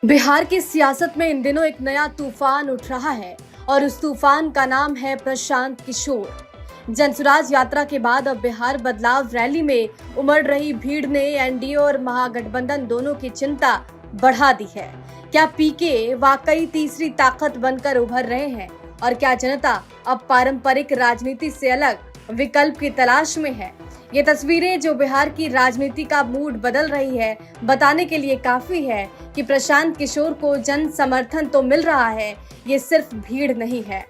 बिहार की सियासत में इन दिनों एक नया तूफान उठ रहा है और उस तूफान का नाम है प्रशांत किशोर। जनसुराज यात्रा के बाद अब बिहार बदलाव रैली में उमड़ रही भीड़ ने एनडीए और महागठबंधन दोनों की चिंता बढ़ा दी है। क्या पीके वाकई तीसरी ताकत बनकर उभर रहे हैं और क्या जनता अब पारंपरिक राजनीति से अलग विकल्प की तलाश में है? ये तस्वीरें जो बिहार की राजनीति का मूड बदल रही है, बताने के लिए काफी है कि प्रशांत किशोर को जन समर्थन तो मिल रहा है, ये सिर्फ भीड़ नहीं है।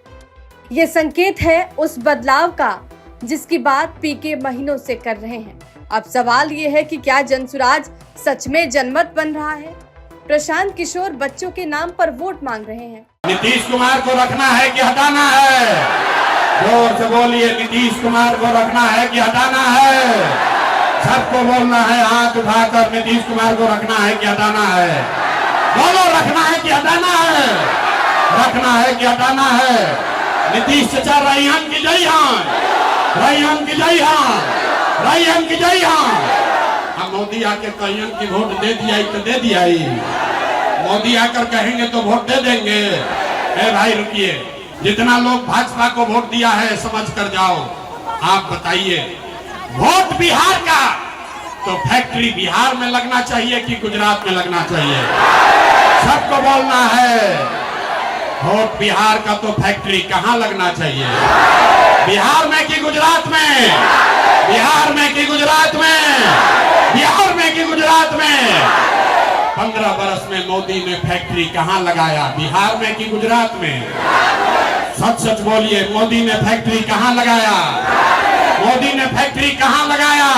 ये संकेत है उस बदलाव का जिसकी बात पीके महीनों से कर रहे हैं। अब सवाल ये है कि क्या जनसुराज सच में जनमत बन रहा है? प्रशांत किशोर बच्चों के नाम पर वोट मांग रहे हैं। नीतीश कुमार को रखना है कि हटाना है? जोर से बोलिए, नीतीश कुमार को रखना है कि हटाना है? सबको बोलना है हाथ उठाकर, नीतीश कुमार को रखना है कि हटाना है? बोलो, रखना है कि हटाना है? रखना है कि हटाना है? नीतीश चचा रईहन की जय हां, रईहन की जय हां, रईहन की जय हां। हम मोदी आके कहियन की वोट दे दिया तो दे दिया ही, मोदी आकर कहेंगे तो वोट दे देंगे। ए भाई रुकिए, जितना लोग भाजपा को वोट दिया है समझ कर जाओ। आप बताइए, वोट बिहार का तो फैक्ट्री बिहार में लगना चाहिए कि गुजरात में लगना चाहिए? सबको बोलना है, वोट बिहार का तो फैक्ट्री कहां लगना चाहिए? बिहार में कि गुजरात में? बिहार में कि गुजरात में? बिहार में कि गुजरात में? 15 वर्ष में मोदी ने फैक्ट्री कहां लगाया, बिहार में कि गुजरात में? सच सच बोलिए, मोदी ने फैक्ट्री कहां लगाया? मोदी ने फैक्ट्री कहां लगाया,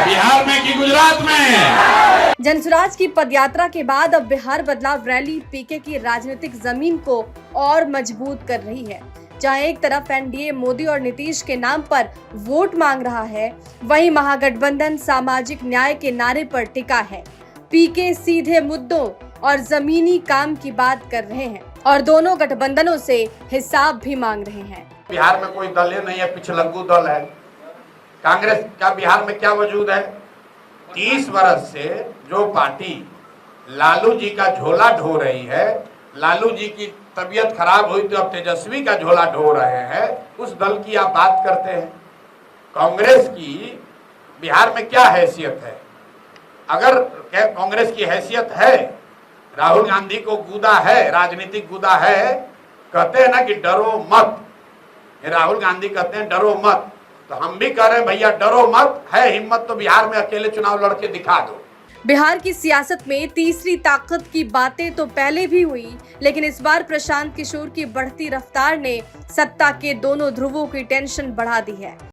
बिहार में कि गुजरात में? जनसुराज की पदयात्रा के बाद अब बिहार बदलाव रैली पीके की राजनीतिक जमीन को और मजबूत कर रही है। जहां एक तरफ एनडीए मोदी और नीतीश के नाम पर वोट मांग रहा है, वहीं महागठबंधन सामाजिक न्याय के नारे पर टिका है। पीके सीधे मुद्दों और जमीनी काम की बात कर रहे हैं और दोनों गठबंधनों से हिसाब भी मांग रहे हैं। बिहार में कोई दल ही नहीं है, पिछलग्गू दल है। कांग्रेस का बिहार में क्या वजूद है? 30 वर्ष से जो पार्टी लालू जी का झोला ढो रही है, लालू जी की तबीयत खराब हुई तो अब तेजस्वी का झोला ढो रहे हैं, उस दल की आप बात करते हैं। कांग्रेस की बिहार में क्या हैसियत है? अगर कांग्रेस की हैसियत है, राहुल गांधी को गुदा है, राजनीतिक गुदा है, कहते हैं ना कि डरो मत, राहुल गांधी कहते हैं डरो मत, तो हम भी कह रहे हैं भैया डरो मत, है हिम्मत तो बिहार में अकेले चुनाव लड़के दिखा दो। बिहार की सियासत में तीसरी ताकत की बातें तो पहले भी हुई, लेकिन इस बार प्रशांत किशोर की बढ़ती रफ्तार ने सत्ता के दोनों ध्रुवों की टेंशन बढ़ा दी है।